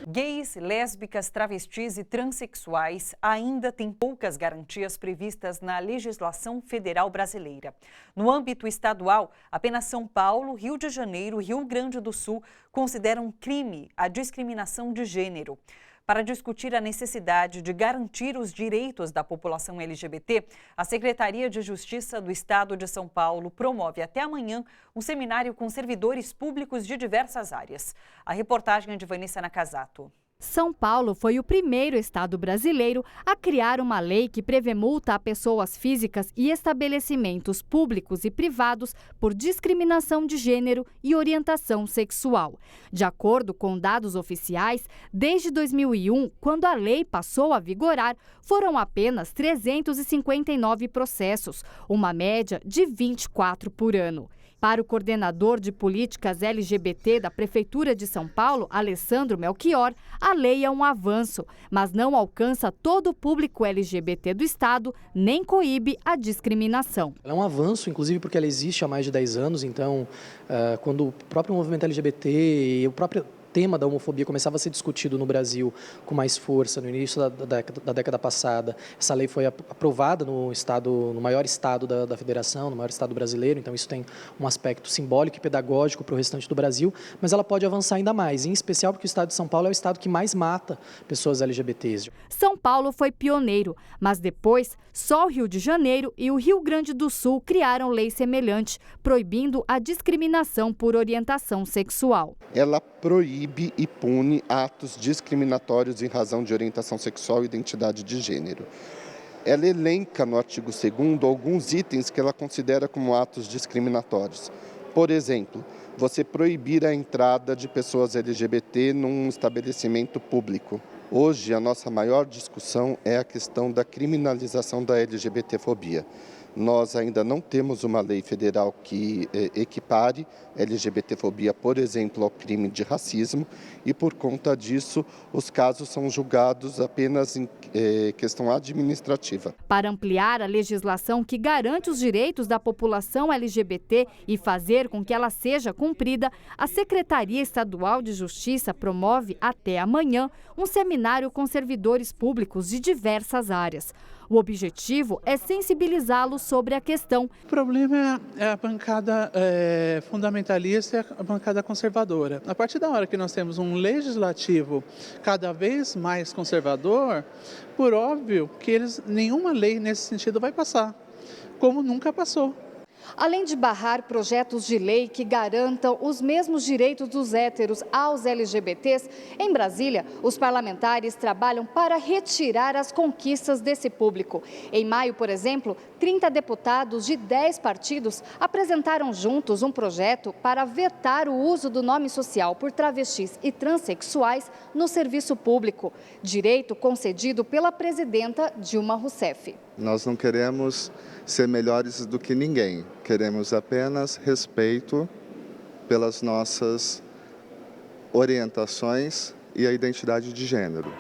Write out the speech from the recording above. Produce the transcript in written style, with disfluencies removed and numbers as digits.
Gays, lésbicas, travestis e transexuais ainda têm poucas garantias previstas na legislação federal brasileira. No âmbito estadual, apenas São Paulo, Rio de Janeiro e Rio Grande do Sul consideram crime a discriminação de gênero. Para discutir a necessidade de garantir os direitos da população LGBT, a Secretaria de Justiça do Estado de São Paulo promove até amanhã um seminário com servidores públicos de diversas áreas. A reportagem é de Vanessa Nakazato. São Paulo foi o primeiro estado brasileiro a criar uma lei que prevê multa a pessoas físicas e estabelecimentos públicos e privados por discriminação de gênero e orientação sexual. De acordo com dados oficiais, desde 2001, quando a lei passou a vigorar, foram apenas 359 processos, uma média de 24 por ano. Para o coordenador de políticas LGBT da Prefeitura de São Paulo, Alessandro Melchior, a lei é um avanço, mas não alcança todo o público LGBT do estado, nem coíbe a discriminação. Ela é um avanço, inclusive porque ela existe há mais de 10 anos, então, quando o próprio movimento LGBT e o próprio tema da homofobia começava a ser discutido no Brasil com mais força no início da década passada. Essa lei foi aprovada no maior estado da federação, no maior estado brasileiro, então isso tem um aspecto simbólico e pedagógico para o restante do Brasil, mas ela pode avançar ainda mais, em especial porque o estado de São Paulo é o estado que mais mata pessoas LGBTs. São Paulo foi pioneiro, mas depois só o Rio de Janeiro e o Rio Grande do Sul criaram lei semelhante, proibindo a discriminação por orientação sexual. Ela proíbe e pune atos discriminatórios em razão de orientação sexual e identidade de gênero. Ela elenca no artigo 2º alguns itens que ela considera como atos discriminatórios. Por exemplo, você proibir a entrada de pessoas LGBT num estabelecimento público. Hoje, a nossa maior discussão é a questão da criminalização da LGBTfobia. Nós ainda não temos uma lei federal que equipare LGBTfobia, por exemplo, ao crime de racismo, e por conta disso os casos são julgados apenas em questão administrativa. Para ampliar a legislação que garante os direitos da população LGBT e fazer com que ela seja cumprida, a Secretaria Estadual de Justiça promove até amanhã um seminário com servidores públicos de diversas áreas. O objetivo é sensibilizá-los sobre a questão. O problema é a bancada fundamentalista e a bancada conservadora. A partir da hora que nós temos um legislativo cada vez mais conservador, por óbvio que nenhuma lei nesse sentido vai passar, como nunca passou. Além de barrar projetos de lei que garantam os mesmos direitos dos héteros aos LGBTs, em Brasília, os parlamentares trabalham para retirar as conquistas desse público. Em maio, por exemplo, 30 deputados de 10 partidos apresentaram juntos um projeto para vetar o uso do nome social por travestis e transexuais no serviço público, direito concedido pela presidenta Dilma Rousseff. Nós não queremos ser melhores do que ninguém, queremos apenas respeito pelas nossas orientações e a identidade de gênero.